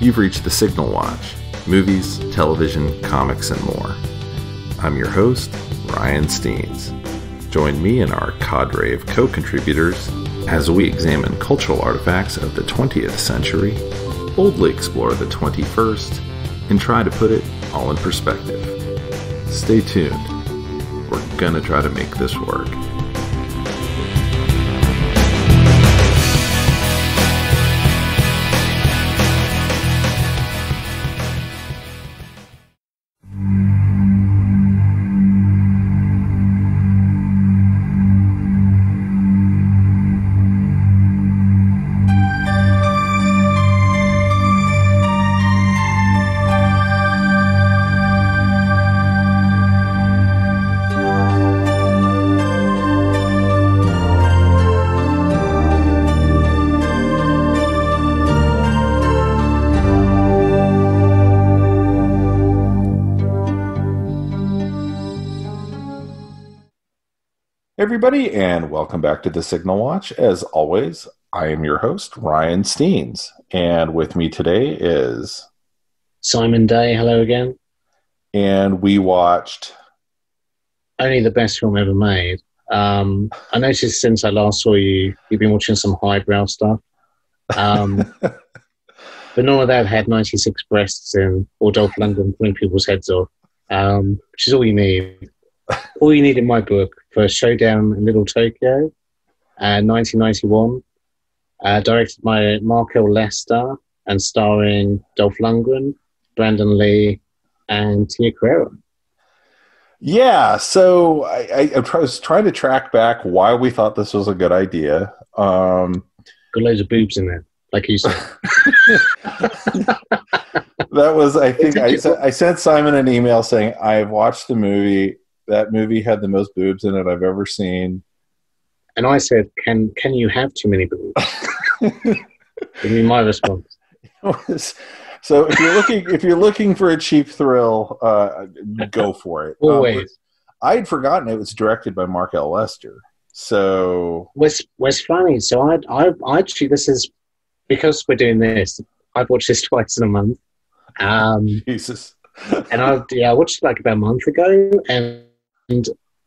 You've reached the Signal Watch, movies, television, comics, and more. I'm your host, Ryan Steens. Join me and our cadre of co-contributors as we examine cultural artifacts of the 20th century, boldly explore the 21st, and try to put it all in perspective. Stay tuned. We're gonna try to make this work. Everybody, and welcome back to the Signal Watch. As always, I am your host, Ryan Steens, and with me today is Simon Day. Hello again. And we watched only the best film ever made. I noticed since I last saw you, you've been watching some highbrow stuff, but none of that had 96 breasts in or Dolph Lundgren pulling people's heads off, which is all you need. All you need in my book for Showdown in Little Tokyo, 1991, directed by Mark L. Lester and starring Dolph Lundgren, Brandon Lee, and Tia Carrere. Yeah, so I was trying to track back why we thought this was a good idea. Got loads of boobs in there, like you said. That was, I think, I sent Simon an email saying, I've watched the movie. That movie had the most boobs in it I've ever seen. And I said, "Can you have too many boobs?" Give me my response. So if you're looking for a cheap thrill, go for it. Always. I had forgotten it was directed by Mark L. Lester. So what's funny? So I actually, this is because we're doing this. I've watched this twice in a month. Jesus. And I watched it like about a month ago, and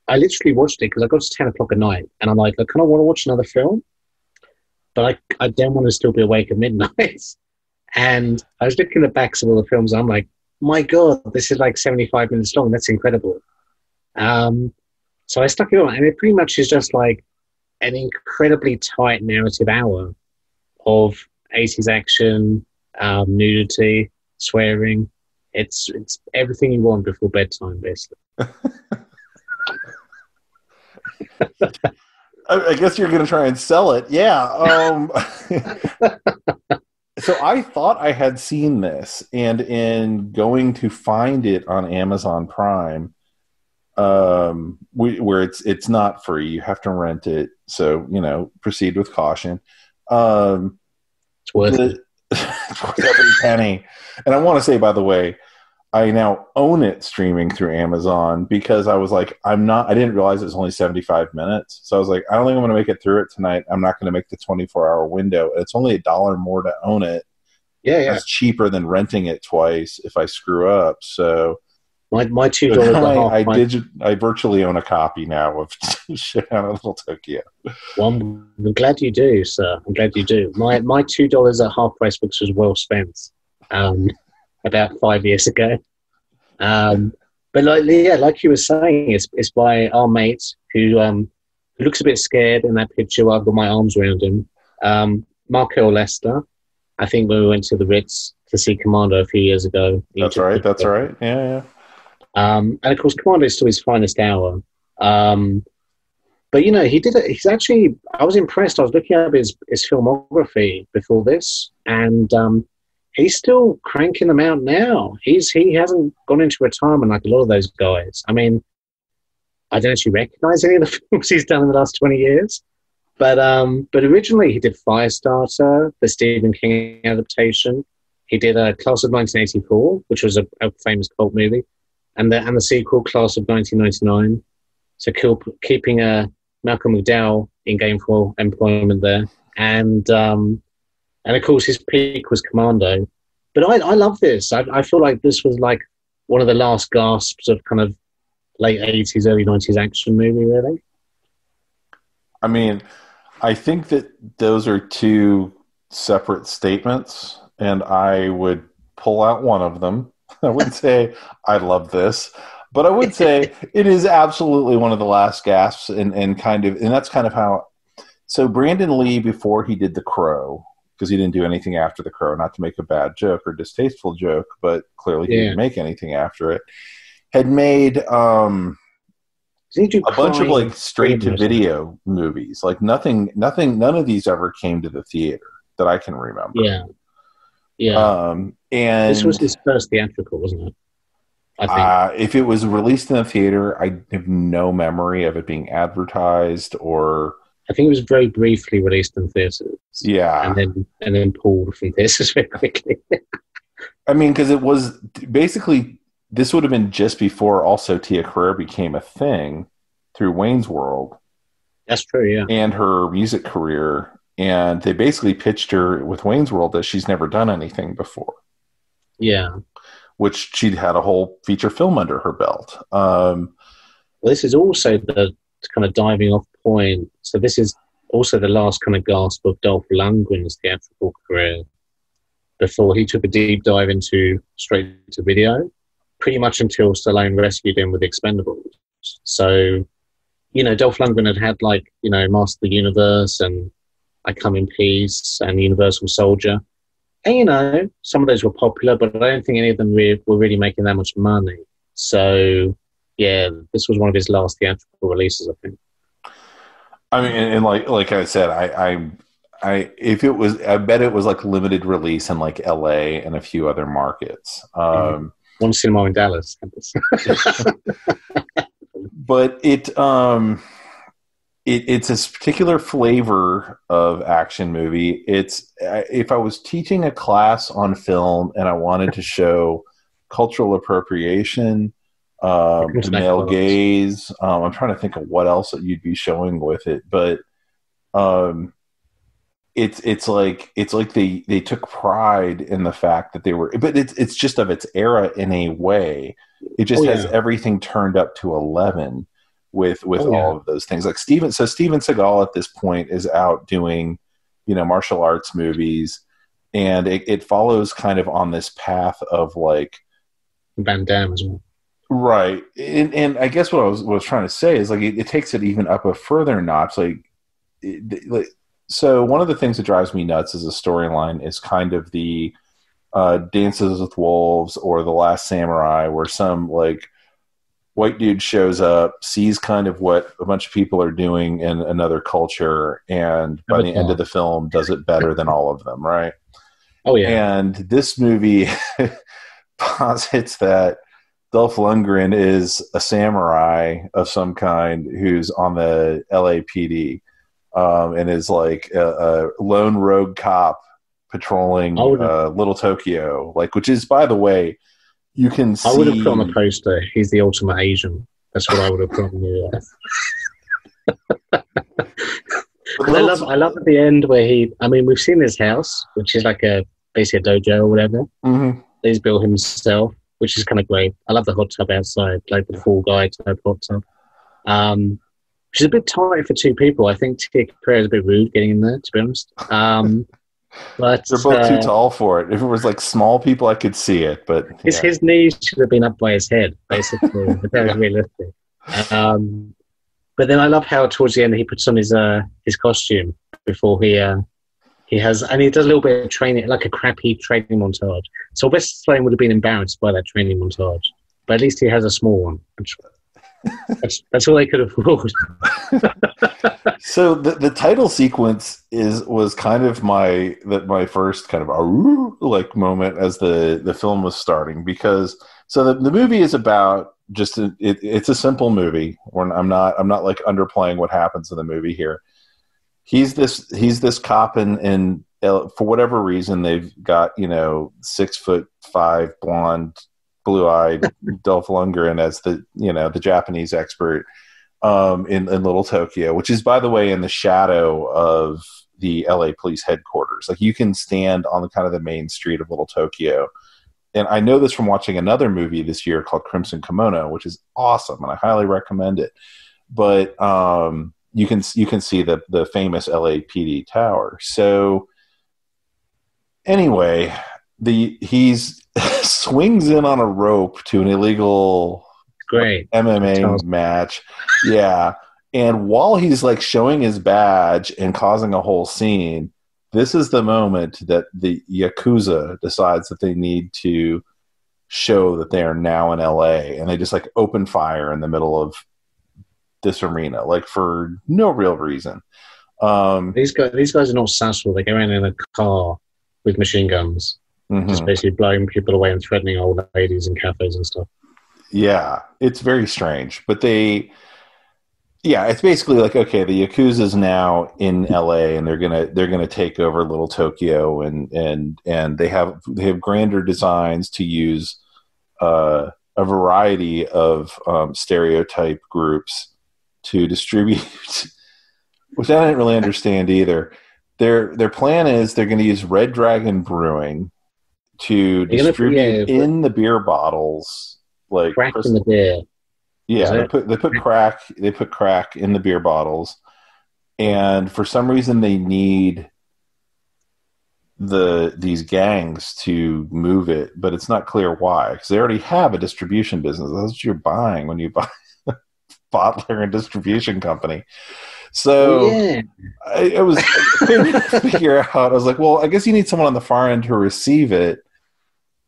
I literally watched it because I got to 10 o'clock at night, and I'm like, I kind of want to watch another film, but I don't want to still be awake at midnight. And I was looking at the backs of all the films, and I'm like, my God, this is like 75 minutes long. That's incredible. So I stuck it on, and it pretty much is just like an incredibly tight narrative hour of 80s action, nudity, swearing. It's everything you want before bedtime, basically. I guess you're going to try and sell it. Yeah. So I thought I had seen this, and in going to find it on Amazon Prime, where it's not free, you have to rent it. So, proceed with caution. It's worth it. It's worth every penny. And I want to say, by the way, I now own it streaming through Amazon because I was like, I didn't realize it was only 75 minutes. So I was like, I don't think I'm going to make it through it tonight. I'm not going to make the 24-hour window. It's only $1 more to own it. Yeah. That's cheaper than renting it twice if I screw up. So my $2 I virtually own a copy now of Showdown in Little Tokyo. Well, I'm glad you do, sir. I'm glad you do. My $2 at half price books was well spent. About 5 years ago. But like you were saying, it's by our mate who looks a bit scared in that picture where I've got my arms around him. Mark L. Lester. I think when we went to the Ritz to see Commando a few years ago. That's right. Yeah. And of course, Commando is still his finest hour. But he did it. He's actually, I was impressed. I was looking at his filmography before this, and he's still cranking them out now. He hasn't gone into retirement like a lot of those guys. I mean, I don't actually recognize any of the films he's done in the last 20 years. But originally he did Firestarter, the Stephen King adaptation. He did Class of 1984, which was a famous cult movie, and the sequel, Class of 1999. So keeping Malcolm McDowell in gainful employment there. And of course his peak was Commando. But I love this. I feel like this was like one of the last gasps of kind of late 80s, early 90s action movie, really. I mean, I think that those are two separate statements, and I would pull out one of them. I wouldn't say I love this, but I would say it is absolutely one of the last gasps, and that's kind of how. So Brandon Lee, before he did The Crow, because he didn't do anything after The Crow, not to make a bad joke or distasteful joke, but clearly he didn't make anything after it, had made a bunch of like straight to video movies. Like none of these ever came to the theater that I can remember. Yeah. And this was his first theatrical, wasn't it? I think. If it was released in the theater, I have no memory of it being advertised or. I think it was very briefly released in theaters. Yeah, and then pulled from theaters very quickly. I mean, because it was basically this would have been just before also Tia Carrere became a thing through Wayne's World. That's true, yeah. And her music career, and they basically pitched her with Wayne's World that she's never done anything before. Yeah, which she'd had a whole feature film under her belt. Well, this is also the kind of diving off point. So this is also the last kind of gasp of Dolph Lundgren's theatrical career before he took a deep dive into straight to video, pretty much until Stallone rescued him with Expendables. So, Dolph Lundgren had like, Master of the Universe and I Come in Peace and Universal Soldier. And, some of those were popular, but I don't think any of them were really making that much money. So, yeah, this was one of his last theatrical releases, I think. I mean, and like I said, I bet it was like limited release in like LA and a few other markets. One cinema in Dallas. But it's a particular flavor of action movie. It's if I was teaching a class on film and I wanted to show cultural appropriation, the male gaze. I'm trying to think of what else that you'd be showing with it, but it's like they took pride in the fact that they were, but it's just of its era in a way. It just has everything turned up to 11 with all of those things. Like Steven Seagal at this point is out doing, martial arts movies, and it follows kind of on this path of like Van Damme as well. Right. And I guess what I was trying to say is like it takes it even up a further notch. So one of the things that drives me nuts as a storyline is kind of the Dances with Wolves or The Last Samurai, where some like white dude shows up, sees kind of what a bunch of people are doing in another culture, and by the end of the film does it better than all of them, right? Oh yeah. And this movie posits that Dolph Lundgren is a samurai of some kind who's on the LAPD and is like a lone rogue cop patrolling Little Tokyo, which is, by the way, you can see. I would have put on the poster, he's the ultimate Asian. That's what I would have put on the I love at the end where we've seen his house, which is like basically a dojo or whatever. Mm-hmm. He's built himself, which is kind of great. I love the hot tub outside, like the Fall Guy type hot tub. Which is a bit tight for two people. I think Tia Carrere is a bit rude getting in there, to be honest. But they're both too tall for it. If it was like small people, I could see it, but his knees should have been up by his head, basically. But that was realistic. But then I love how towards the end he puts on his costume before he does a little bit of training, like a crappy training montage. So Sylvester Stallone would have been embarrassed by that training montage, but at least he has a small one. That's all they could afford. So the title sequence was kind of my first kind of like moment as the film was starting, because the movie is about just it's a simple movie. I'm not like underplaying what happens in the movie here. He's this cop and for whatever reason they've got 6'5" blonde, blue-eyed Dolph Lundgren as the Japanese expert in Little Tokyo, which is, by the way, in the shadow of the LA police headquarters. Like, you can stand on the kind of the main street of Little Tokyo. And I know this from watching another movie this year called Crimson Kimono, which is awesome, and I highly recommend it. But you can see the famous LAPD tower. So anyway, he's swings in on a rope to an illegal MMA match. Yeah. And while he's like showing his badge and causing a whole scene, this is the moment that the Yakuza decides that they need to show that they are now in LA, and they just like open fire in the middle of this arena, like for no real reason. These guys are not sassful. They go in a car with machine guns, just basically blowing people away and threatening old ladies in cafes and stuff. Yeah, it's very strange. But it's basically like, okay, the Yakuza's now in LA, and they're gonna take over Little Tokyo, and they have grander designs to use a variety of stereotype groups to distribute, which I didn't really understand either. Their plan is they're going to use Red Dragon Brewing to distribute in the beer bottles, like crack in the beer. Yeah, they put crack in the beer bottles, and for some reason they need these gangs to move it, but it's not clear why, because they already have a distribution business. That's what you're buying when you buy a bottler and distribution company. So I couldn't figure out. I was like, well, I guess you need someone on the far end to receive it,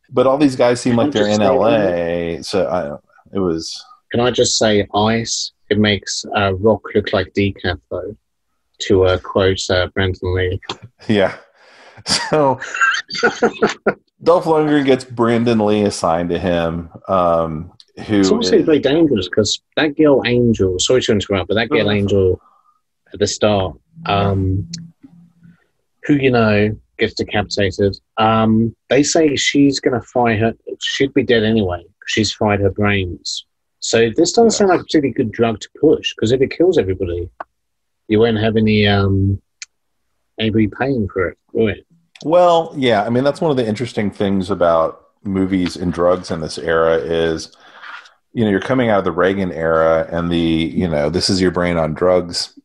but all these guys seem like they're in LA, so it was. Can I just say ice? It makes rock look like decaf, though, to quote Brandon Lee. Yeah. So Dolph Lundgren gets Brandon Lee assigned to him. It's also very dangerous because that girl Angel, sorry to interrupt, but that girl Angel at the start, who, gets decapitated, they say she's going to fry her, she'd be dead anyway, because she's fried her brains. So this doesn't sound like a particularly good drug to push, because if it kills everybody, you won't have anybody paying for it, will it? Well, yeah. I mean, that's one of the interesting things about movies and drugs in this era is, you're coming out of the Reagan era and this is your brain on drugs,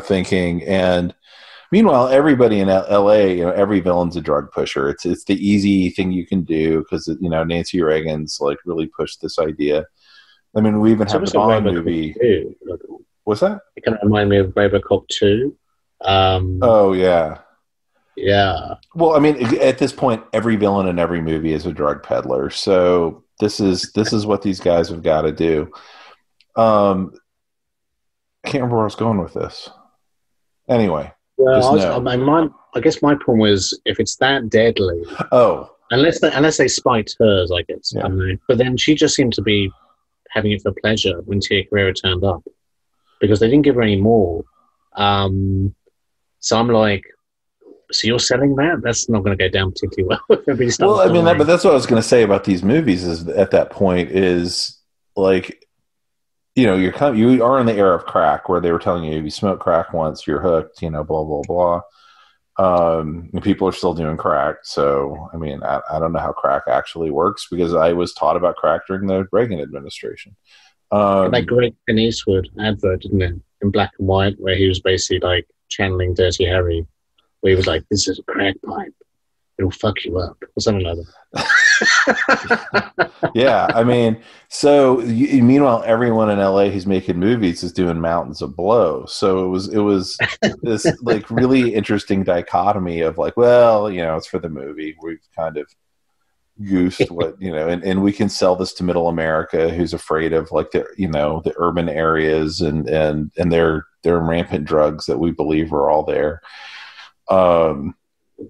thinking. And meanwhile, everybody in LA, every villain's a drug pusher. It's the easy thing you can do because, Nancy Reagan's like really pushed this idea. I mean, we even have the Bond movie. What's that? It kind of remind me of RoboCop 2. Oh, yeah. Yeah. Well, I mean, at this point, every villain in every movie is a drug peddler. So this is what these guys have got to do. I can't remember where I was going with this. Anyway. Well, I guess my point was, if it's that deadly, unless they spiked hers, I guess. Yeah. I don't know. But then she just seemed to be having it for pleasure when Tia Carrere turned up, because they didn't give her any more. So I'm like, so you're selling that? That's not going to go down particularly well. Well, I mean, but that's what I was going to say about these movies. Is at that point is like, you are in the era of crack, where they were telling you if you smoke crack once, you're hooked. Blah blah blah. And people are still doing crack. So I mean, I don't know how crack actually works, because I was taught about crack during the Reagan administration. That great Clint Eastwood advert, didn't it, in black and white, where he was basically like channeling Dirty Harry, where he was like, "This is a crack pipe. It'll fuck you up," or something like that. Yeah, I mean, so meanwhile, everyone in LA who's making movies is doing mountains of blow. So it was this like really interesting dichotomy of like, well, it's for the movie. We've kind of goosed what and we can sell this to Middle America, who's afraid of like the urban areas and their rampant drugs that we believe are all there.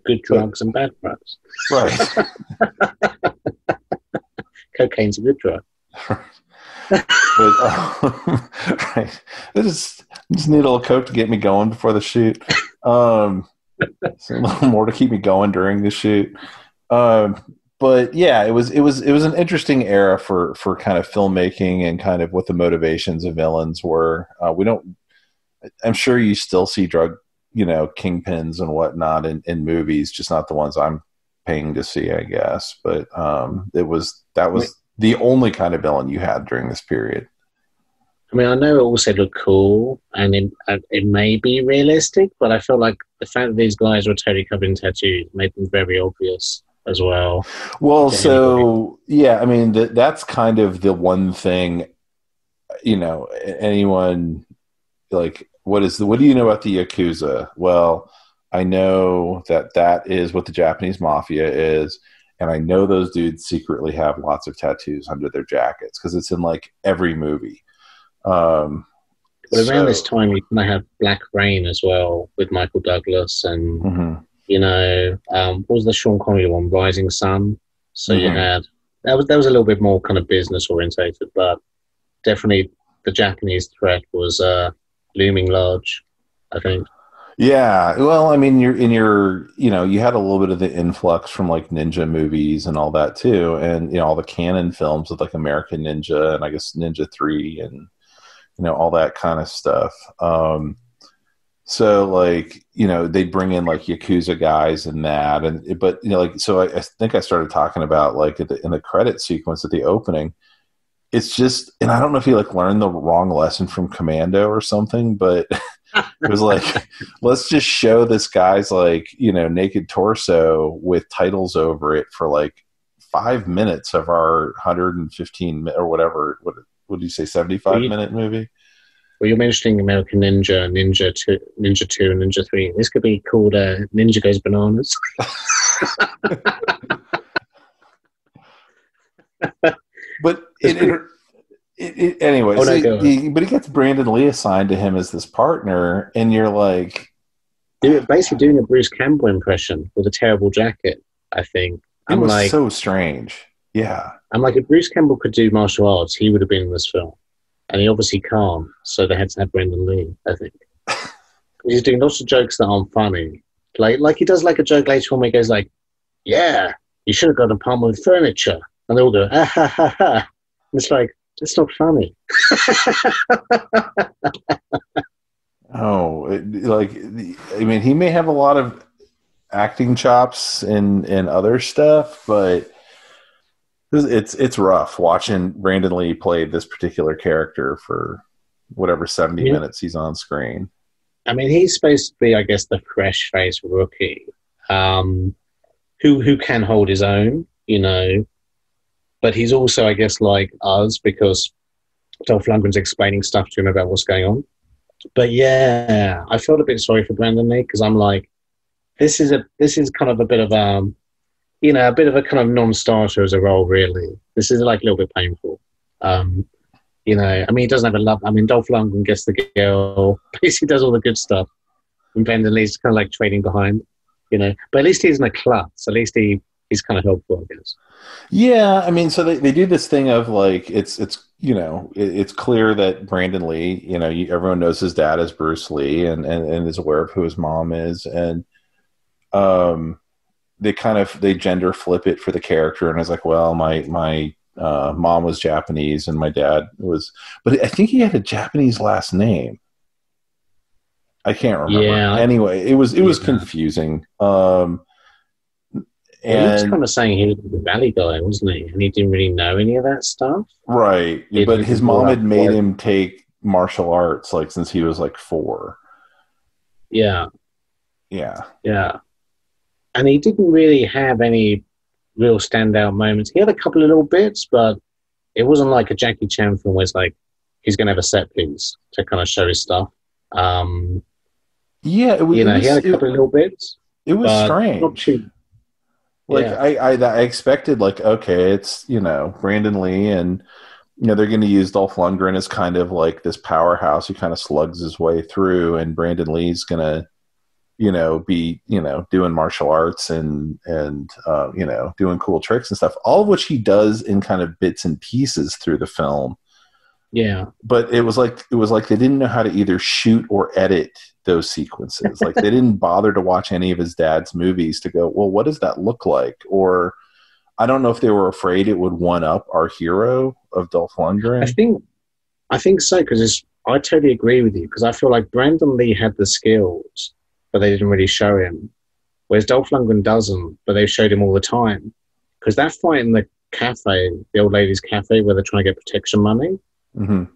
Good drugs and bad drugs. Right. Cocaine's a good drug. But, right. I just need a little coke to get me going before the shoot. So a little more to keep me going during the shoot. But yeah, it was an interesting era for kind of filmmaking and kind of what the motivations of villains were. I'm sure you still see drug, kingpins and whatnot in movies, just not the ones I'm paying to see, I guess. But that was the only kind of villain you had during this period. I mean, I know it also looked cool, and it may be realistic, but I feel like the fact that these guys were totally covered in tattoos made them very obvious as well. Well, so yeah, I mean that's kind of the one thing, anyone like, what do you know about the Yakuza? Well, I know that is what the Japanese mafia is, and I know those dudes secretly have lots of tattoos under their jackets because it's in like every movie. But around this time, you kind of have Black Rain as well with Michael Douglas, and what was the Sean Connery one, Rising Sun? So you had that was a little bit more kind of business orientated, but definitely the Japanese threat was looming large, I think. Yeah, well, I mean, you had a little bit of the influx from like ninja movies and all that too, and all the canon films with like American Ninja and I guess Ninja 3 and all that kind of stuff. So like, they bring in like Yakuza guys and that, so I think I started talking about like in the credit sequence at the opening, it's just, and I don't know if he like learned the wrong lesson from Commando or something, but it was like, let's just show this guy's like, naked torso with titles over it for like 5 minutes of our 115 or whatever. What did you say, 75-minute movie? Well, you're mentioning American Ninja, Ninja 2, and Ninja 3. This could be called Ninja Goes Bananas. But anyway, but he gets Brandon Lee assigned to him as this partner, and you're like... basically doing a Bruce Campbell impression with a terrible jacket, I think. It was so strange. Yeah. I'm like, if Bruce Campbell could do martial arts, he would have been in this film. And he obviously can't, so they had to have Brendan Lee, I think. He's doing lots of jokes that aren't funny. Like he does like a joke later on where he goes like, yeah, you should have got an apartment with furniture. And they all go, ah, ha, ha, ha. And it's like, it's not funny. He may have a lot of acting chops and other stuff, but it's rough watching Brandon Lee play this particular character for whatever 70 minutes he's on screen. I mean, he's supposed to be, I guess, the fresh-faced rookie who can hold his own, but he's also, I guess, like us because Dolph Lundgren's explaining stuff to him about what's going on. But yeah, I felt a bit sorry for Brandon Lee because I'm like, this is kind of a bit of a bit of a kind of non-starter as a role, really. This is like a little bit painful. I mean, he doesn't have a love. I mean, Dolph Lundgren gets the girl, basically does all the good stuff, and Brandon Lee's kind of like trading behind, But at least he's in a klutz. At least he's kind of helpful, I guess. Yeah, I mean, so they do this thing of like it's clear that Brandon Lee, everyone knows his dad is Bruce Lee and is aware of who his mom is, and they gender flip it for the character, and it's like, well, my mom was Japanese and my dad was, but I think he had a Japanese last name. I can't remember. Yeah. Anyway, it was confusing. He was kind of saying he was the Valley guy, wasn't he? And he didn't really know any of that stuff. Right. But his mom had made him take martial arts like since he was like 4. Yeah. Yeah. Yeah. And he didn't really have any real standout moments. He had a couple of little bits, but it wasn't like a Jackie Chan film where it's like he's going to have a set piece to kind of show his stuff. Yeah, he had a couple of little bits. It was strange. Not too. Like I expected, like, okay, it's Brandon Lee, and they're going to use Dolph Lundgren as kind of like this powerhouse who kind of slugs his way through, and Brandon Lee's going to be doing martial arts and doing cool tricks and stuff, all of which he does in kind of bits and pieces through the film. Yeah, but it was like they didn't know how to either shoot or edit those sequences. Like they didn't bother to watch any of his dad's movies to go, well, what does that look like? Or I don't know if they were afraid it would one up our hero of Dolph Lundgren. I think so, because I totally agree with you because I feel like Brandon Lee had the skills, but they didn't really show him. Whereas Dolph Lundgren doesn't, but they showed him all the time. Because that fight in the cafe, the old ladies' cafe, where they're trying to get protection money,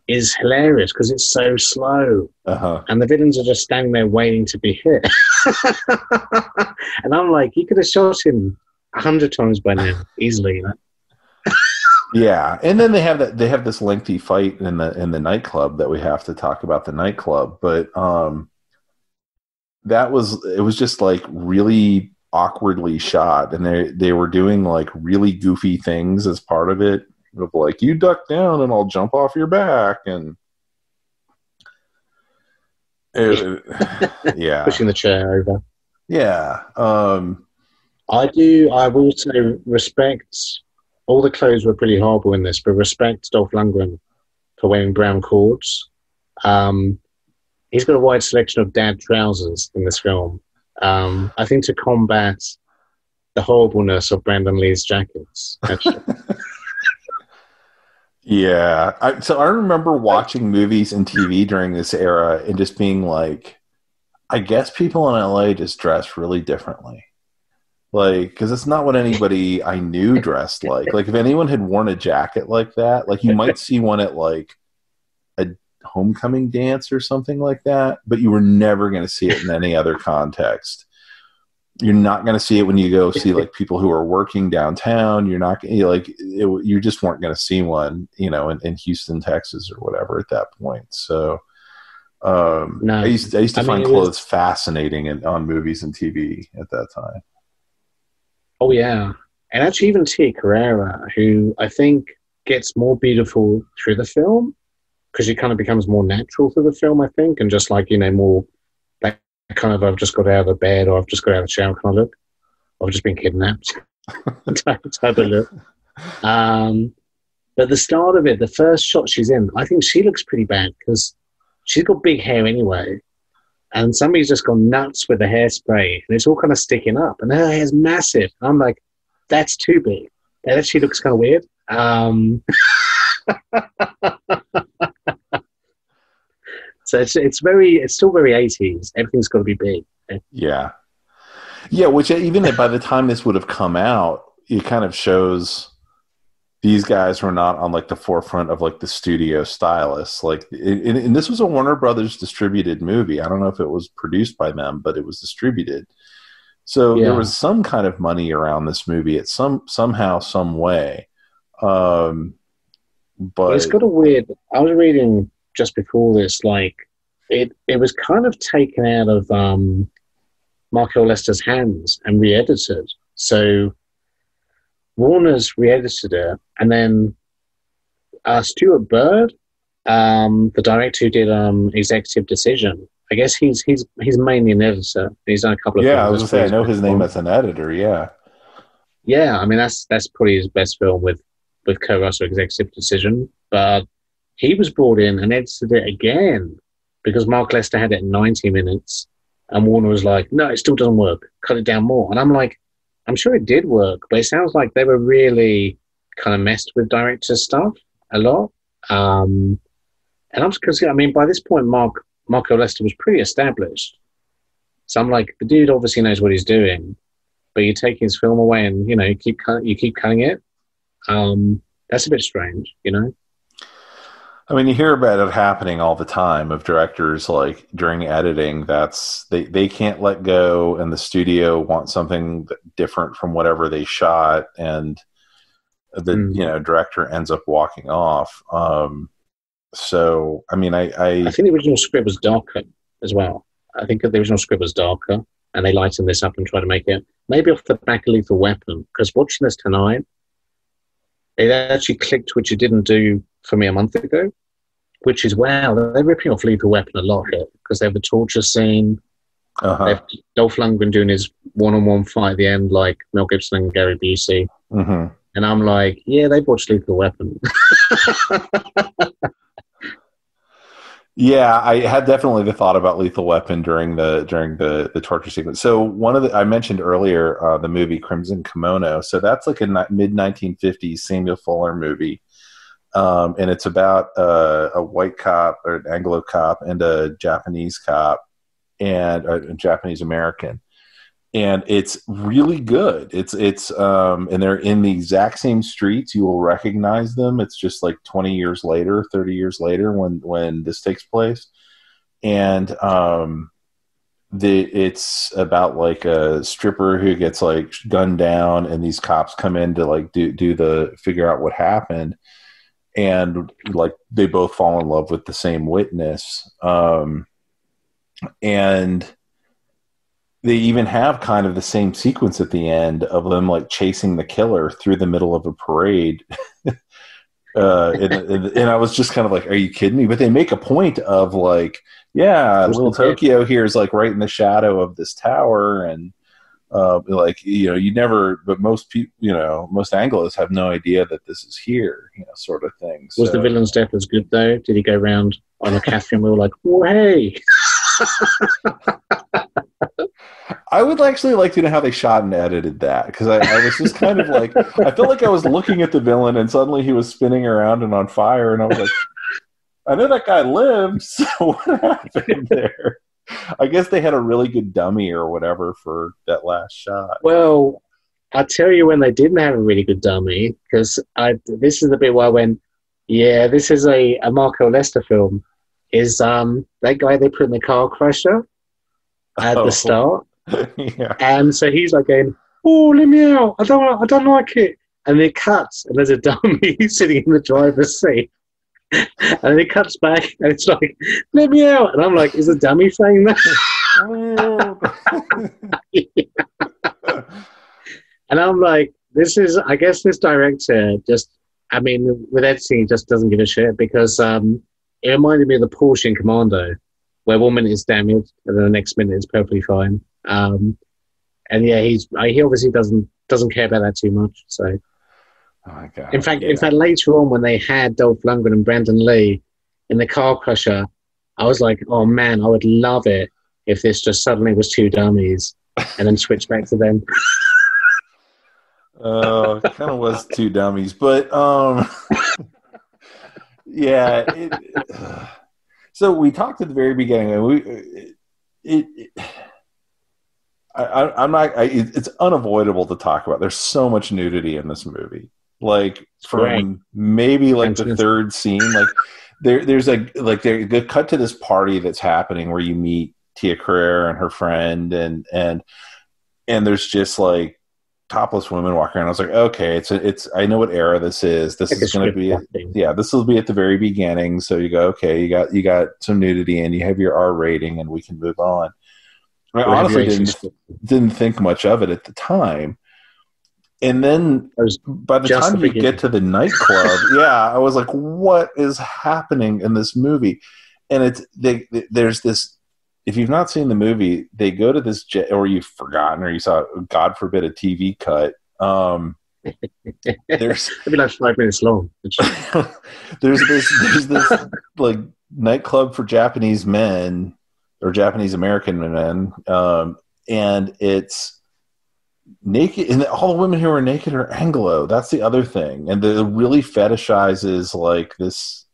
is hilarious because it's so slow. And the villains are just standing there waiting to be hit. And I'm like, you could have shot him 100 times by now, easily. You know? Yeah, and then they have this lengthy fight in the nightclub that we have to talk about the nightclub, but it was just like really awkwardly shot, and they were doing like really goofy things as part of it, of like, you duck down and I'll jump off your back, and yeah, pushing the chair over. Yeah, I will say respect. All the clothes were pretty horrible in this, but respect Dolph Lundgren for wearing brown cords. He's got a wide selection of dad trousers in this film. I think to combat the horribleness of Brandon Lee's jackets, actually. Yeah. So I remember watching movies and TV during this era and just being like, I guess people in LA just dress really differently. Like, because it's not what anybody I knew dressed like. Like, if anyone had worn a jacket like that, like, you might see one at, like, a homecoming dance or something like that, but you were never going to see it in any other context. You're not going to see it when you go see, like, people who are working downtown. You're not, you just weren't going to see one, in Houston, Texas or whatever at that point. So, no, I used to find clothes fascinating on movies and TV at that time. Oh, yeah. And actually even Tia Carrere, who I think gets more beautiful through the film because she kind of becomes more natural through the film, I think, and just like, more that kind of I've just got out of the bed or I've just got out of the shower kind of look. Or I've just been kidnapped type of look. But the start of it, the first shot she's in, I think she looks pretty bad because she's got big hair anyway. And somebody's just gone nuts with the hairspray, and it's all kind of sticking up. And her hair's massive. And I'm like, that's too big. That actually looks kind of weird. So it's still very 80s. Everything's got to be big. Yeah. Yeah, which even by the time this would have come out, it kind of shows these guys were not on like the forefront of like the studio stylists. Like, and this was a Warner Brothers distributed movie. I don't know if it was produced by them, but it was distributed. So there was some kind of money around this movie at somehow, some way. But it's got a weird. I was reading just before this, like it was kind of taken out of Mark L. Lester's hands and re-edited. So Warner's re-edited it, and then Stuart Bird, the director who did Executive Decision, I guess he's mainly an editor. He's done a couple of films. I was going to say, I know his name as an editor, yeah. Yeah, I mean, that's probably his best film with Kurt Russell, Executive Decision. But he was brought in and edited it again because Mark Lester had it in 90 minutes, and Warner was like, no, it still doesn't work. Cut it down more. And I'm like, I'm sure it did work, but it sounds like they were really kind of messed with director stuff a lot. And I'm because I mean, by this point, Mark L. Lester was pretty established. So I'm like, the dude obviously knows what he's doing, but you take his film away and you keep cutting it. That's a bit strange, I mean, you hear about it happening all the time of directors, like during editing, they can't let go and the studio wants something different from whatever they shot, and the director ends up walking off. So, I mean, I think the original script was darker as well. I think the original script was darker, and they lightened this up and tried to make it maybe off the back of Lethal Weapon, because watching this tonight, it actually clicked, which it didn't do for me a month ago, which is, wow, they're ripping off Lethal Weapon a lot here, because they have the torture scene. They have Dolph Lundgren doing his one-on-one fight at the end, like Mel Gibson and Gary Busey. And I'm like, yeah, they've watched Lethal Weapon. Yeah, I had definitely the thought about Lethal Weapon during the torture sequence. So I mentioned earlier the movie Crimson Kimono. So that's like a mid 1950s Samuel Fuller movie. and it's about a white cop or an Anglo cop and a Japanese cop and a Japanese American. And it's really good. It's and they're in the exact same streets. You will recognize them. It's just like 20 years later, 30 years later when this takes place. And it's about like a stripper who gets like gunned down, and these cops come in to like figure out what happened. And like they both fall in love with the same witness. And they even have kind of the same sequence at the end of them like chasing the killer through the middle of a parade. And I was just kind of like, are you kidding me? But they make a point of like, yeah, little Tokyo here is like right in the shadow of this tower. And like, you never, but most people, most Anglos have no idea that this is here, sort of thing. Was the villain's death as good though? Did he go around on a Catherine wheel like, oh, hey? I would actually like to know how they shot and edited that, because I was just kind of like, I felt like I was looking at the villain and suddenly he was spinning around and on fire, and I was like, I know that guy lived, so what happened there? I guess they had a really good dummy or whatever for that last shot. Well, I'll tell you when they didn't have a really good dummy, because this is the bit where I went, yeah, this is a Marco Lester film, is that guy they put in the car crusher at the start. Yeah. And so he's like going, oh, let me out. I don't like it. And it cuts, and there's a dummy sitting in the driver's seat. And then it cuts back, and it's like, let me out. And I'm like, is a dummy saying that? Yeah. And I'm like, I guess this director just, with editing, he just doesn't give a shit, because it reminded me of the Porsche in Commando, where 1 minute is damaged, and then the next minute is perfectly fine. And yeah, he obviously doesn't care about that too much. So, oh my God, in fact, later on when they had Dolph Lundgren and Brandon Lee in the car crusher, I was like, oh man, I would love it if this just suddenly was two dummies and then switched back to them. It kind of was two dummies, but yeah. So we talked at the very beginning, and I'm not. It's unavoidable to talk about. There's so much nudity in this movie. Like from maybe like the third scene, like there's they cut to this party that's happening where you meet Tia Carrere and her friend, and there's just like topless women walking around. I was like, okay, it's I know what era this is. This is going to be this will be at the very beginning. So you go, okay, you got some nudity and you have your R rating, and we can move on. I honestly didn't think much of it at the time. And then by the time you get to the nightclub, I was like, what is happening in this movie? And there's this, if you've not seen the movie, they go to this or you've forgotten, or you saw, God forbid, a TV cut. There's maybe like 5 minutes long. there's this like nightclub for Japanese men or Japanese American men, and it's naked, and all the women who are naked are Anglo. That's the other thing, and it really fetishizes like this.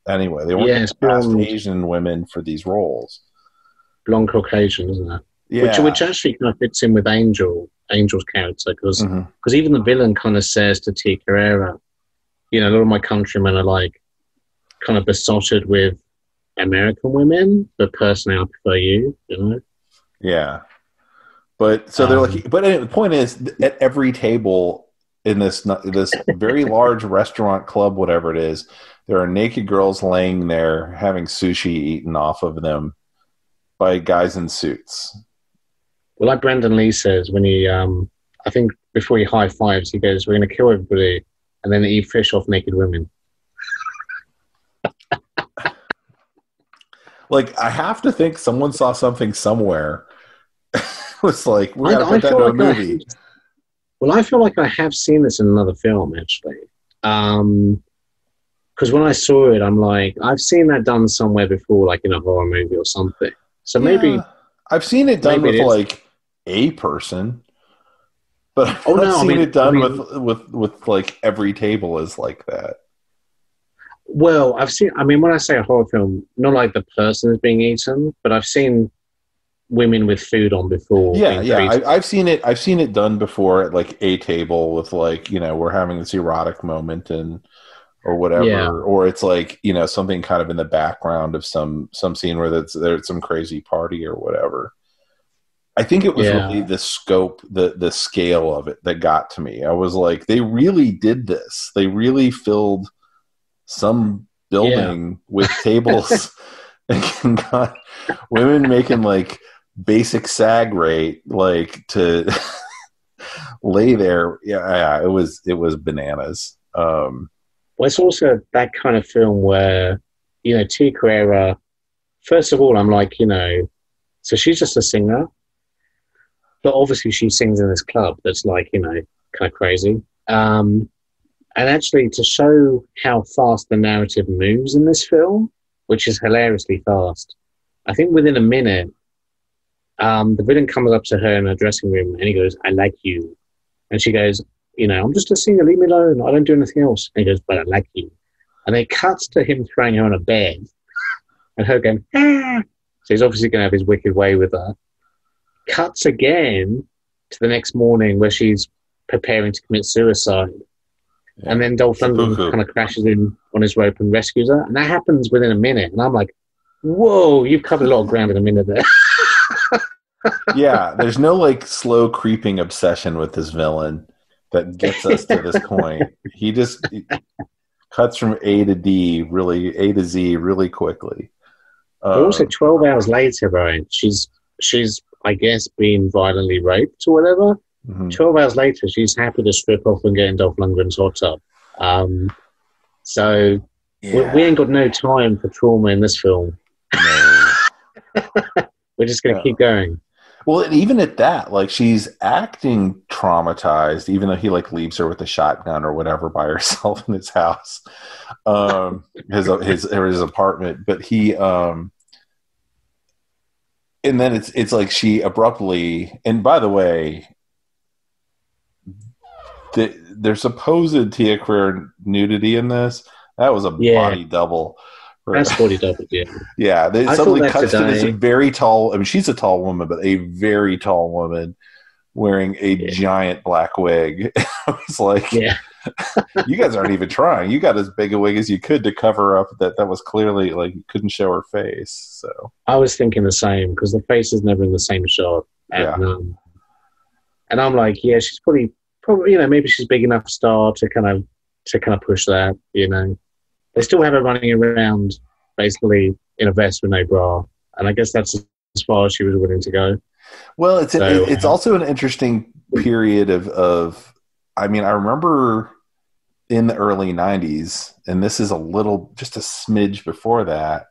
Anyway, they weren't cast Asian women for these roles. Blonde Caucasian, isn't it? Yeah. Which actually kind of fits in with Angel's character, because even the villain kind of says to Tia Carrere, a lot of my countrymen are like kind of besotted with American women, but personally I prefer you, Yeah. But so they're like, but anyway, the point is, at every table in this very large restaurant, club, whatever it is, there are naked girls laying there having sushi eaten off of them by guys in suits. Well, like Brandon Lee says, when he, I think before he high fives, he goes, "We're going to kill everybody and then eat fish off naked women." Like, I have to think someone saw something somewhere. Was like, we got to put that in a movie. I feel like I have seen this in another film, actually. Because when I saw it, I'm like, I've seen that done somewhere before, like in a horror movie or something. So maybe I've seen it done with like a person, but I've not seen it done with like every table is like that. Well, I've seen. I mean, when I say a horror film, not like the person is being eaten, but I've seen women with food on before. Yeah, I've seen it. I've seen it done before at like a table with like, you know, we're having this erotic moment and or whatever, or it's like, you know, something kind of in the background of some scene where there's some crazy party or whatever. I think it was really the scope, the scale of it that got to me. I was like, they really did this. They really filled some building with tables and got women making like basic SAG rate, like to lay there. Yeah, it was bananas. Well, it's also that kind of film where, you know, Tia Carrere, first of all, I'm like, you know, so she's just a singer. But obviously she sings in this club that's like, you know, kind of crazy. And actually to show how fast the narrative moves in this film, which is hilariously fast, I think within a minute, the villain comes up to her in her dressing room and he goes, "I like you." And she goes, "You know, I'm just a singer, leave me alone. I don't do anything else." And he goes, "But I like you." And then it cuts to him throwing her on a bed and her going, "Ah." So he's obviously going to have his wicked way with her. Cuts again to the next morning where she's preparing to commit suicide. Yeah. And then Dolph Lundgren kind of crashes in on his rope and rescues her. And that happens within a minute. And I'm like, whoa, you've covered a lot of ground in a minute there. Yeah, there's no like slow creeping obsession with this villain that gets us to this point. He cuts from A to Z really quickly. Also 12 hours later, right, she's I guess being violently raped or whatever. 12 hours later, she's happy to strip off and get in Dolph Lundgren's hot tub. So we ain't got no time for trauma in this film. No. We're just going to keep going. Well, and even at that, like she's acting traumatized, even though he like leaves her with a shotgun or whatever by herself in his house, his apartment. But he, and then it's like she abruptly. And by the way, there's supposed Tia Carrere nudity in this. That was a body double. That's body double, yeah. Yeah, suddenly cuts to this very tall. I mean, she's a tall woman, but a very tall woman wearing a giant black wig. I was like, you guys aren't even trying. You got as big a wig as you could to cover up that was clearly like you couldn't show her face. So I was thinking the same because the face is never in the same shot. And I'm like, yeah, she's probably you know, maybe she's big enough star to kind of push that, you know. They still have her running around basically in a vest with no bra. And I guess that's as far as she was willing to go. Well, it's also an interesting period of I mean, I remember in the early 90s, and this is just a smidge before that,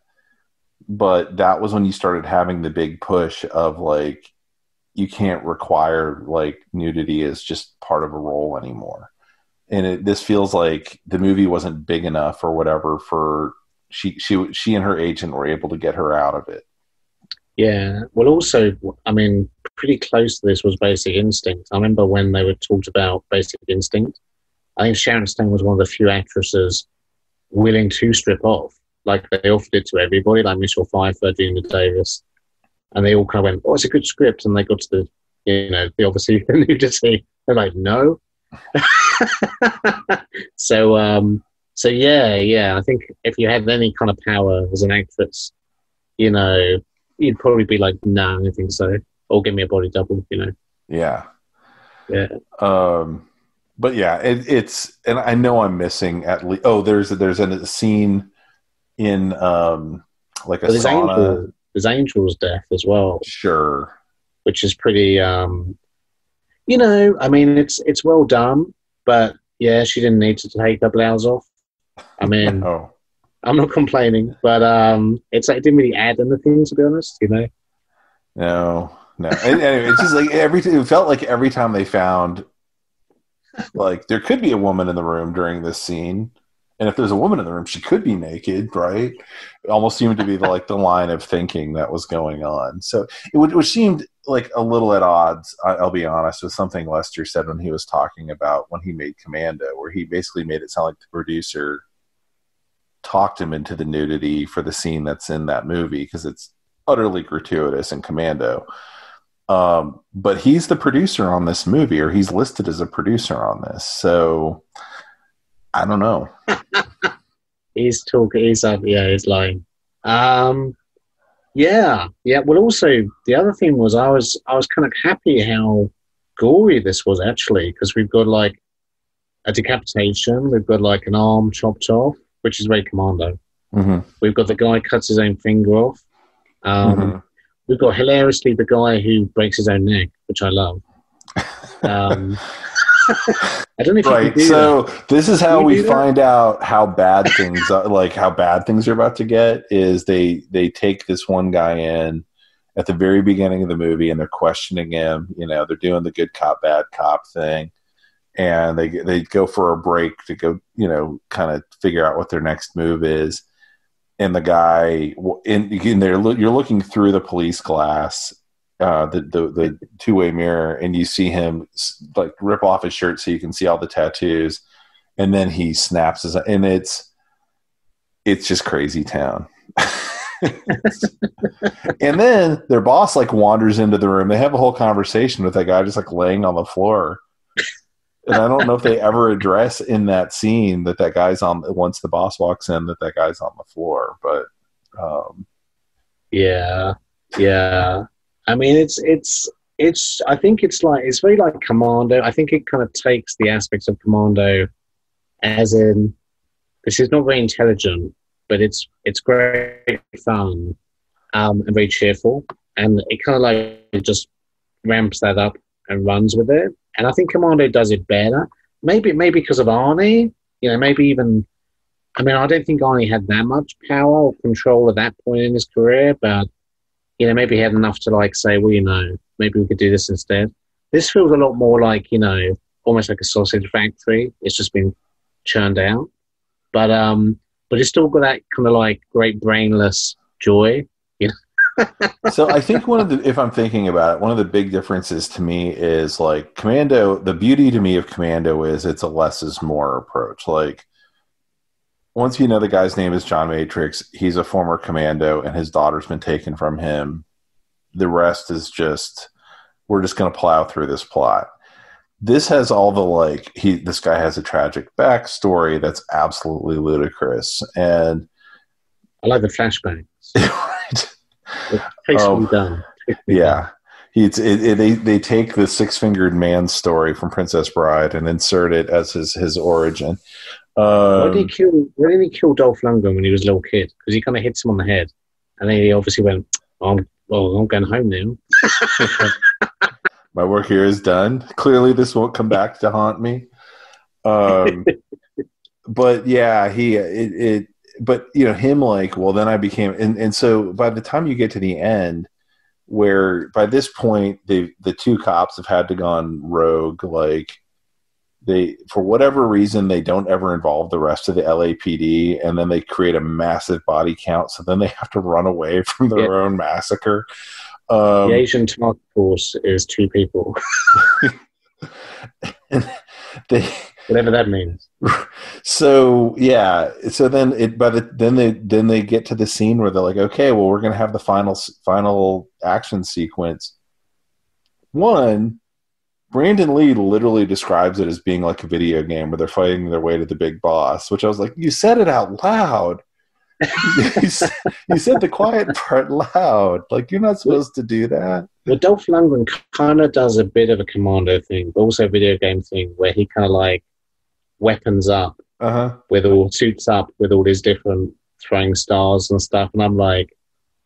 but that was when you started having the big push of like, you can't require like nudity as just part of a role anymore. And this feels like the movie wasn't big enough or whatever for she and her agent were able to get her out of it. Yeah. Well, also, I mean, pretty close to this was Basic Instinct. I remember when they were talked about Basic Instinct. I think Sharon Stone was one of the few actresses willing to strip off. Like they offered it to everybody, like Michelle Pfeiffer, Gina Davis, and they all kind of went, "Oh, it's a good script." And they got to the, you know, the obviously the nudity. They're like, "No." So yeah. I think if you had any kind of power as an actress, you know, you'd probably be like, "Nah, I don't think so," or give me a body double, you know. Yeah. But yeah, it's, and I know I'm missing at least. Oh, there's a scene in like a sauna. There's Angel's death as well. Sure. Which is pretty. You know, I mean, it's well done, but yeah, she didn't need to take her blouse off. I mean, no. I'm not complaining, but it didn't really add anything, to be honest, you know. No. And anyway, it's just like it felt like every time they found, like, there could be a woman in the room during this scene, and if there's a woman in the room, she could be naked, right? It almost seemed to be the line of thinking that was going on. So which seemed like a little at odds, I'll be honest, with something Lester said when he was talking about when he made Commando, where he basically made it sound like the producer talked him into the nudity for the scene that's in that movie because it's utterly gratuitous in Commando. But he's the producer on this movie, or he's listed as a producer on this. So I don't know. He's lying. Yeah. Well, also the other thing was I was kind of happy how gory this was actually, because we've got like a decapitation, we've got like an arm chopped off, which is very Commando. Mm-hmm. We've got the guy cuts his own finger off. We've got hilariously the guy who breaks his own neck, which I love. I don't know if you can do so that. This is how we find out how bad things are, like how bad things are about to get. Is they take this one guy in at the very beginning of the movie and they're questioning him. You know, they're doing the good cop bad cop thing, and they go for a break to go, you know, kind of figure out what their next move is. And the guy in there, you're looking through the police glass, the two-way mirror, and you see him like rip off his shirt so you can see all the tattoos, and then he snaps his, and it's just crazy town. And then their boss like wanders into the room. They have a whole conversation with that guy just like laying on the floor. And I don't know if they ever address in that scene that guy's on, once the boss walks in, that guy's on the floor. But yeah. I mean, it's. I think it's very like Commando. I think it kind of takes the aspects of Commando, as in, this is not very intelligent, but it's great fun, and very cheerful, and it kind of like it just ramps that up and runs with it. And I think Commando does it better. Maybe because of Arnie, you know, maybe even, I mean, I don't think Arnie had that much power or control at that point in his career, but, you know, maybe he had enough to like say, well, you know, maybe we could do this instead. This feels a lot more like, you know, almost like a sausage factory. It's just been churned out. But it's still got that kind of like great brainless joy, you know. So I think if I'm thinking about it, one of the big differences to me is like Commando. The beauty to me of Commando is it's a less is more approach. Like, once you know the guy's name is John Matrix, he's a former commando and his daughter's been taken from him. The rest is just, we're just going to plow through this plot. This has all the like, this guy has a tragic backstory that's absolutely ludicrous. And I like the flashbacks. Right. Tastefully done. Yeah. They take the six-fingered man story from Princess Bride and insert it as his origin. Why didn't he kill Dolph Lundgren when he was a little kid? Because he kind of hits him on the head, and then he obviously went, I'm going home now. My work here is done. Clearly, this won't come back to haunt me. But yeah, but you know, him like, well, then I became, and so by the time you get to the end, where by this point the two cops have had to gone rogue, like they, for whatever reason, they don't ever involve the rest of the LAPD, and then they create a massive body count, so then they have to run away from their own massacre. The Asian task force is 2 people. Whatever that means. So yeah, so then then they get to the scene where they're like, okay, well, we're gonna have the final action sequence. One, Brandon Lee literally describes it as being like a video game where they're fighting their way to the big boss, which I was like, you said it out loud. you said the quiet part loud. Like, you're not supposed to do that. Well, Dolph Lundgren kind of does a bit of a Commando thing, but also a video game thing where he kind of like weapons up suits up with all these different throwing stars and stuff. And I'm like,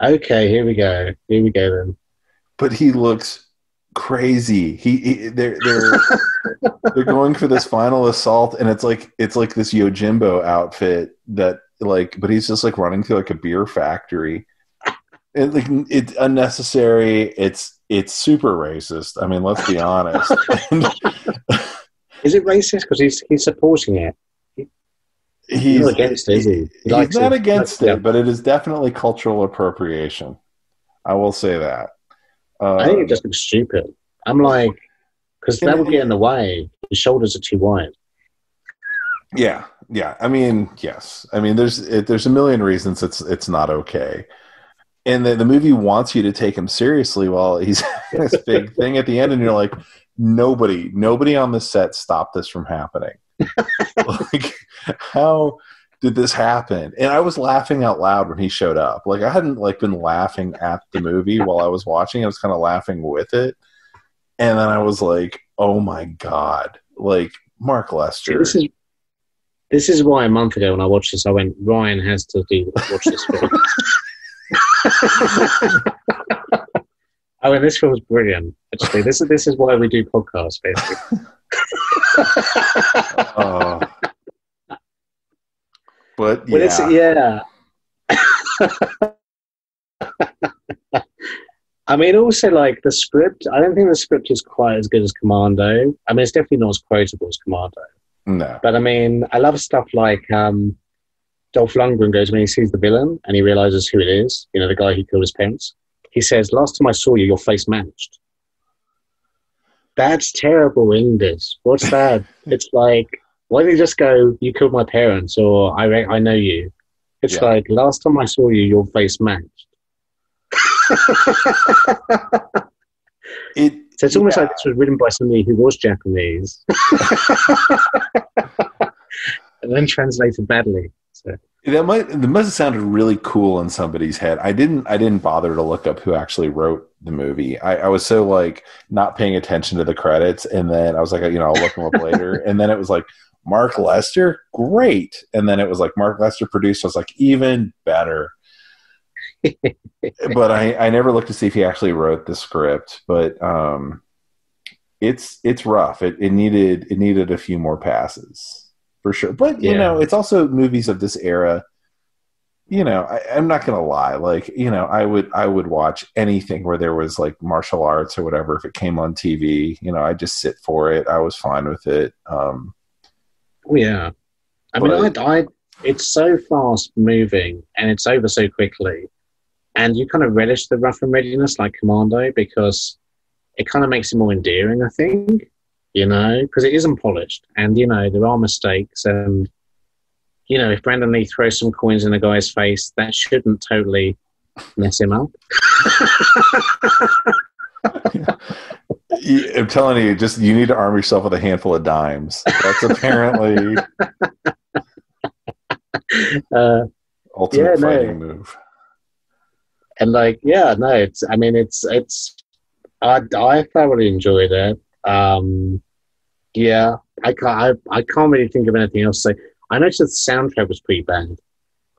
okay, here we go then. But he looks crazy. They're going for this final assault, and it's like this Yojimbo outfit that like, but he's just like running through like a beer factory. And like, it's unnecessary. It's super racist. I mean, let's be honest. Is it racist because he's supporting it? He's not against it, is he? He's not against it, but it is definitely cultural appropriation. I will say that. I think it just looks stupid. I'm like, because that would get in the way. His shoulders are too wide. Yeah, Yeah, I mean, yes. I mean, there's a million reasons it's not okay. And the movie wants you to take him seriously while he's having this big thing at the end, and you're like, nobody on the set stopped this from happening. Like, how did this happen? And I was laughing out loud when he showed up. Like, I hadn't been laughing at the movie while I was watching. I was kind of laughing with it. And then I was like, oh my God, like Mark Lester. See, this is why a month ago when I watched this, I went, Ryan has to watch this film. I mean, this film's brilliant. Actually, this is why we do podcasts, basically. But yeah. I mean, also, like, the script, I don't think the script is quite as good as Commando. I mean, it's definitely not as quotable as Commando. No. But, I mean, I love stuff like Dolph Lundgren goes when he sees the villain and he realizes who it is, you know, the guy who killed his parents. He says, last time I saw you, your face matched. That's terrible English. What's that? It's like, why did he just go, you killed my parents, or I know you? It's like, last time I saw you, your face matched. So it's almost like this was written by somebody who was Japanese. And then translated badly. So. That must have sounded really cool in somebody's head. I didn't bother to look up who actually wrote the movie. I was so like not paying attention to the credits, and then I was like, I'll look them up later. And then it was like Mark Lester, great. And then it was like Mark Lester produced. I was like, even better. But I never looked to see if he actually wrote the script. But it's rough. It needed a few more passes. For sure. But, it's also movies of this era. I'm not going to lie. Like, I would watch anything where there was like martial arts or whatever. If it came on TV, I'd just sit for it. I was fine with it. Yeah. I mean, it's so fast moving and it's over so quickly. And you kind of relish the rough and readiness like Commando because it kind of makes it more endearing, I think. Because it isn't polished and, there are mistakes and, if Brandon Lee throws some coins in a guy's face, that shouldn't totally mess him up. I'm telling you, you need to arm yourself with a handful of dimes. That's apparently ultimate fighting move. And I thoroughly enjoyed it. Yeah, I can't really think of anything else to say. I noticed the soundtrack was pretty bad.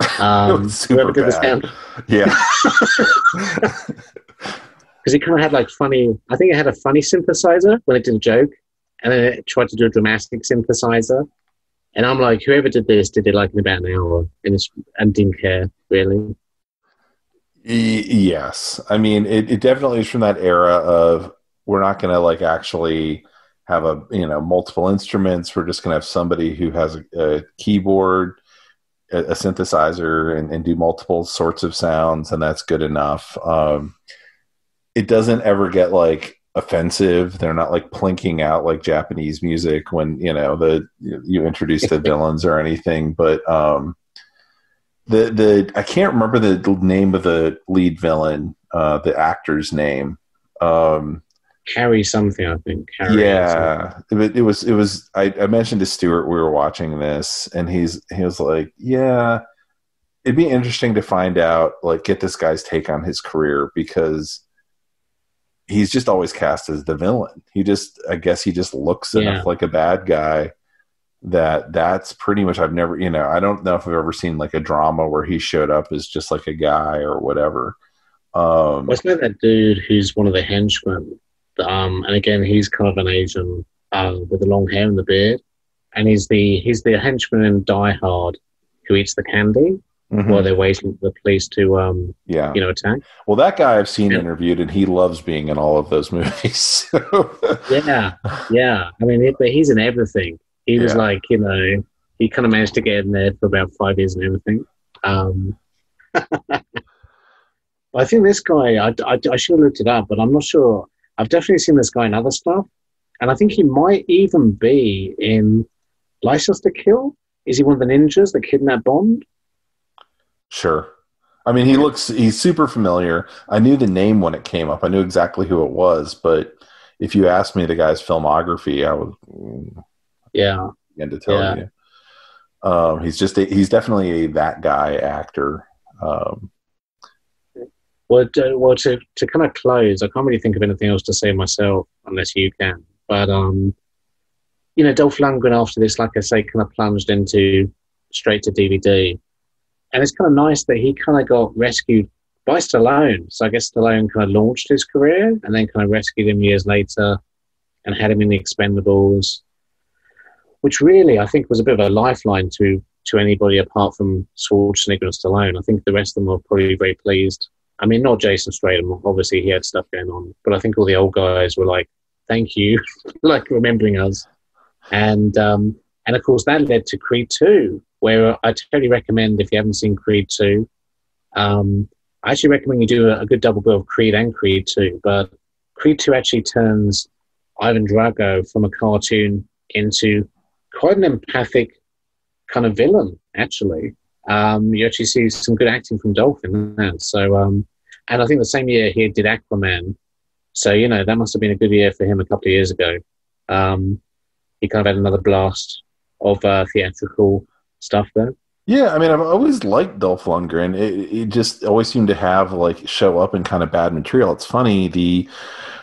It was super bad. Yeah. Because it kind of had like funny, I think it had a funny synthesizer when it did a joke, and then it tried to do a dramatic synthesizer. And I'm like, whoever did this did it like in about an hour and didn't care, really. Yes. I mean, it definitely is from that era of we're not going to like actually have multiple instruments. We're just going to have somebody who has a keyboard, a synthesizer, and do multiple sorts of sounds, and that's good enough. It doesn't ever get like offensive. They're not like plinking out like Japanese music when you introduce the villains or anything. But I can't remember the name of the lead villain, the actor's name. Harry something, I think. It was. I mentioned to Stuart we were watching this, and he was like, "Yeah, it'd be interesting to find out, like, get this guy's take on his career because he's just always cast as the villain. I guess he just looks enough like a bad guy that's pretty much. I've never, I don't know if I've ever seen like a drama where he showed up as just like a guy or whatever. Wasn't it that dude who's one of the henchmen? And again, he's kind of an Asian with the long hair and the beard, and he's the henchman in Die Hard who eats the candy while they're waiting for the police to attack. Well, that guy I've seen interviewed, and he loves being in all of those movies. So. Yeah. I mean, but he's in everything. He was like, he kind of managed to get in there for about 5 years and everything. I think this guy, I should have looked it up, but I'm not sure. I've definitely seen this guy in other stuff, and I think he might even be in License to Kill. is he one of the ninjas that kidnapped Bond? Sure. I mean, he's super familiar. I knew the name when it came up. I knew exactly who it was, but if you asked me the guy's filmography, I would begin to tell you. He's definitely that guy actor. Well, to kind of close, I can't really think of anything else to say myself unless you can. But Dolph Lundgren after this, like I say, kind of plunged into straight to DVD. And it's kind of nice that he kind of got rescued by Stallone. So I guess Stallone kind of launched his career and then kind of rescued him years later and had him in The Expendables, which really I think was a bit of a lifeline to anybody apart from Schwarzenegger and Stallone. I think the rest of them were probably very pleased. I mean, not Jason Statham. Obviously, he had stuff going on. But I think all the old guys were like, thank you, like remembering us. And of course, that led to Creed 2, where I totally recommend, if you haven't seen Creed 2, I actually recommend you do a good double bill of Creed and Creed 2. But Creed 2 actually turns Ivan Drago from a cartoon into quite an empathic kind of villain, actually. You actually see some good acting from Dolph in that. So, and I think the same year he did Aquaman. So, that must have been a good year for him a couple of years ago. He kind of had another blast of theatrical stuff there. Yeah, I mean, I've always liked Dolph Lundgren. It just always seemed to have, show up in kind of bad material. It's funny,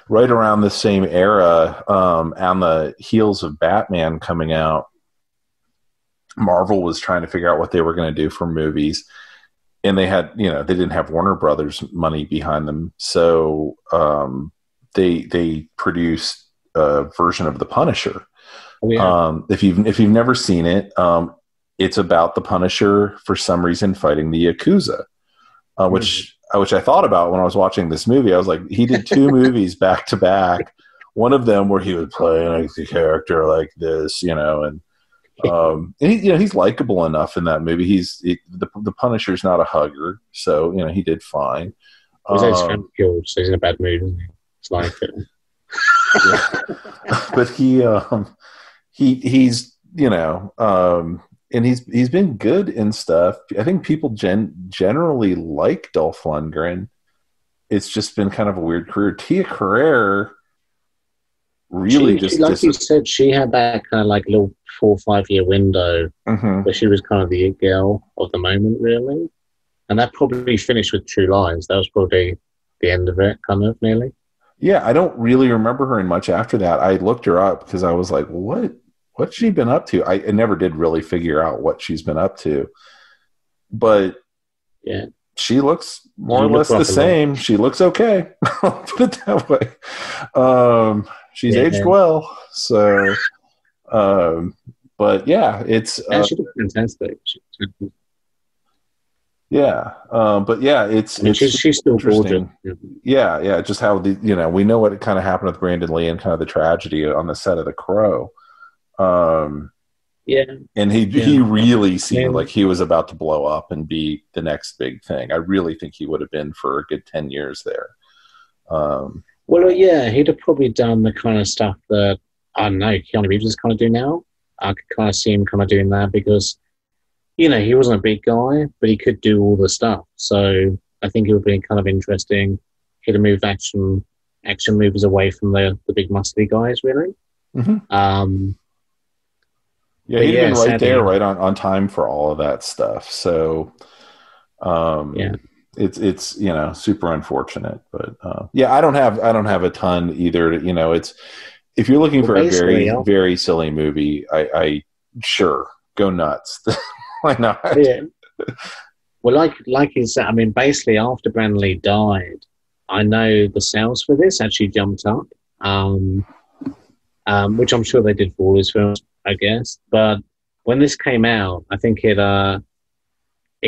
right around the same era, on the heels of Batman coming out, Marvel was trying to figure out what they were going to do for movies. And they had, they didn't have Warner Brothers money behind them. So they produced a version of The Punisher. Oh, yeah. If you've never seen it, it's about the Punisher for some reason fighting the Yakuza, which I thought about when I was watching this movie. I was like, he did 2 movies back to back. One of them where he would play a character like this, and he's likable enough in that movie. The Punisher's not a hugger, so he did fine. He's killed, so he's in a bad mood, isn't he? It's like it. But he's and he's been good in stuff. I think people generally like Dolph Lundgren. It's just been kind of a weird career. Tia Carrere really you said, she had that kind of little 4 or 5 year window where she was kind of the it girl of the moment, really. And that probably finished with True Lies. That was probably the end of it, kind of, nearly. Yeah, I don't really remember her in much after that. I looked her up because I was like, what's she been up to? I never did really figure out what she's been up to. But yeah, she looks more or less the same. She looks okay. I'll put it that way. She's aged well. So, but yeah, it's... she looks fantastic. Yeah, but yeah, she's still gorgeous. Yeah, just how we know what kind of happened with Brandon Lee and kind of the tragedy on the set of The Crow. And he really seemed like he was about to blow up and be the next big thing. I really think he would have been for a good 10 years there. He'd have probably done the kind of stuff that, I don't know, Keanu Reeves is kind of doing now. I could kind of see him kind of doing that because he wasn't a big guy, but he could do all the stuff. So I think it would be kind of interesting. He'd have moved action movies away from the big muscly guys, really. Mm-hmm. He'd been right there, right on time for all of that stuff. So, it's super unfortunate, but I don't have a ton either. It's if you're looking for a very very silly movie, I sure go nuts. Why not? Yeah. Well, like you said, I mean, basically after Brandon Lee died, I know the sales for this actually jumped up, which I'm sure they did for all his films, I guess. But when this came out, I think it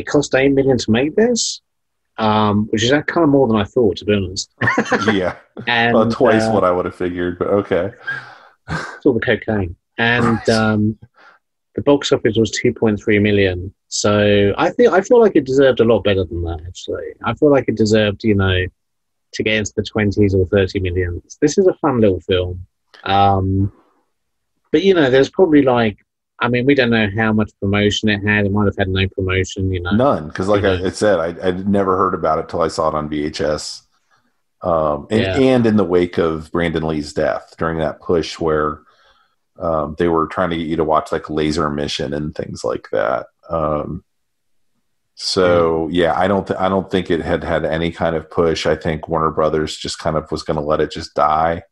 cost $8 million to make this, which is kind of more than I thought, to be honest. Yeah, and twice what I would have figured, but okay. It's all the cocaine, and the box office was 2.3 million. So I feel like it deserved a lot better than that. Actually, I feel like it deserved, to get into the 20s or 30 millions. This is a fun little film. But there's probably I mean, we don't know how much promotion it had. It might have had no promotion, None, because like I said, I'd never heard about it till I saw it on VHS. And in the wake of Brandon Lee's death, during that push where they were trying to get you to watch like Laser Mission and things like that. I don't think it had any kind of push. I think Warner Brothers just kind of was going to let it just die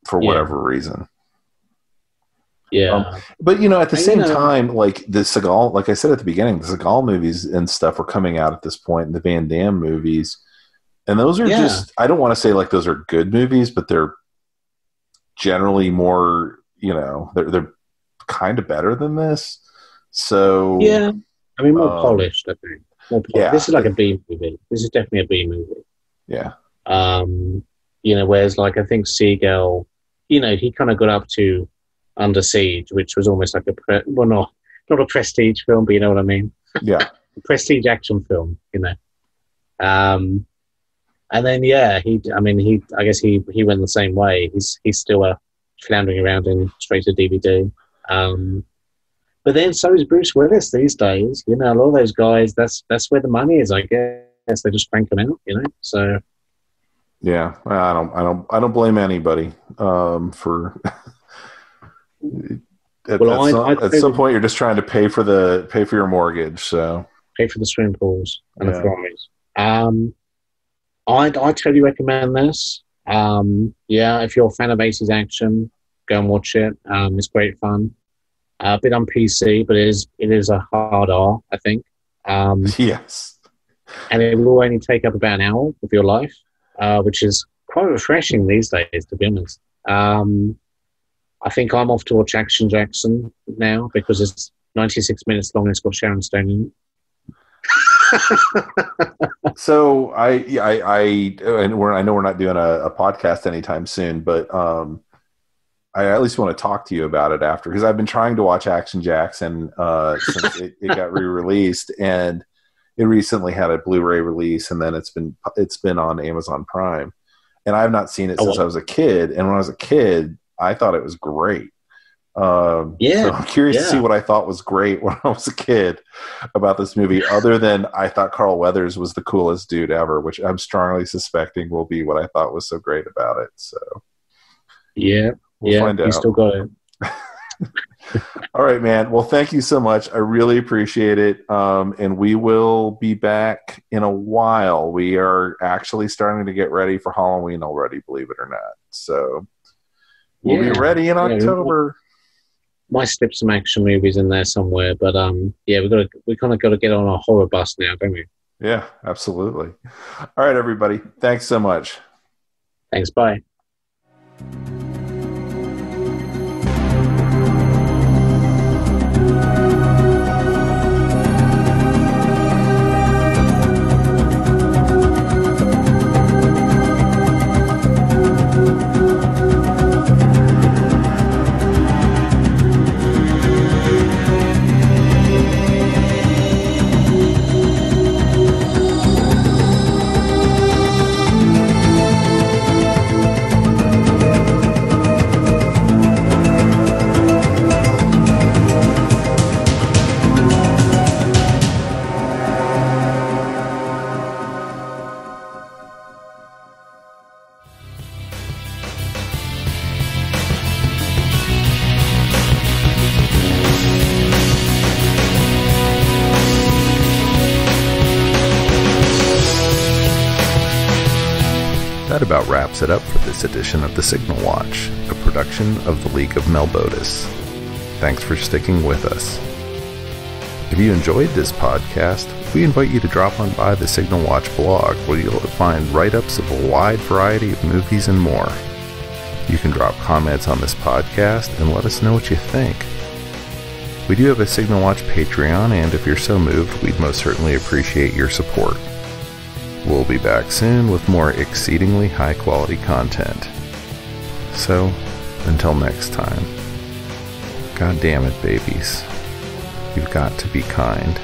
for whatever reason. Yeah. But at the same time, like the Seagal, like I said at the beginning, the Seagal movies and stuff were coming out at this point, and the Van Damme movies. And those are just, I don't want to say like those are good movies, but they're generally more, they're kind of better than this. So yeah, I mean, more polished, I think. More polished. Yeah, this is like a B movie. This is definitely a B movie. Yeah. Whereas like I think Seagal, he kind of got up to Under Siege, which was almost like not a prestige film, but you know what I mean. Yeah. A prestige action film, And then, I guess he went the same way. He's still floundering around in straight to DVD. But then so is Bruce Willis these days. A lot of those guys, that's where the money is, I guess. They just crank them out, So yeah, I don't blame anybody for. At some point, you're just trying to pay for your mortgage, so pay for the swimming pools and the promise. I'd totally recommend this. If you're a fan of 80s action, go and watch it. It's great fun. A bit on PC, but it is a hard R, I think. Yes. And it will only take up about an hour of your life, which is quite refreshing these days, to be honest. I think I'm off to watch Action Jackson now because it's 96 minutes long and it's got Sharon Stone in it. So I know we're not doing a podcast anytime soon, but I at least want to talk to you about it after, because I've been trying to watch Action Jackson since it got re-released, and it recently had a Blu-ray release, and then it's been on Amazon Prime, and I have not seen it since I was a kid. And when I was a kid, I thought it was great. So I'm curious to see what I thought was great when I was a kid about this movie, other than I thought Carl Weathers was the coolest dude ever, which I'm strongly suspecting will be what I thought was so great about it. So we'll find out. You still got it. All right, man. Well, thank you so much. I really appreciate it. And we will be back in a while. We are actually starting to get ready for Halloween already, believe it or not. So we'll be ready in October. Might slip some action movies in there somewhere, but we kind of got to get on a horror bus now, don't we? Yeah, absolutely. All right, everybody. Thanks so much. Thanks. Bye. That about wraps it up for this edition of The Signal Watch, a production of the League of Melbotus. Thanks for sticking with us. If you enjoyed this podcast, we invite you to drop on by the Signal Watch blog, where you'll find write-ups of a wide variety of movies and more. You can drop comments on this podcast and let us know what you think. We do have a Signal Watch Patreon, and if you're so moved, we'd most certainly appreciate your support. We'll be back soon with more exceedingly high-quality content. So, until next time, God damn it, babies. You've got to be kind.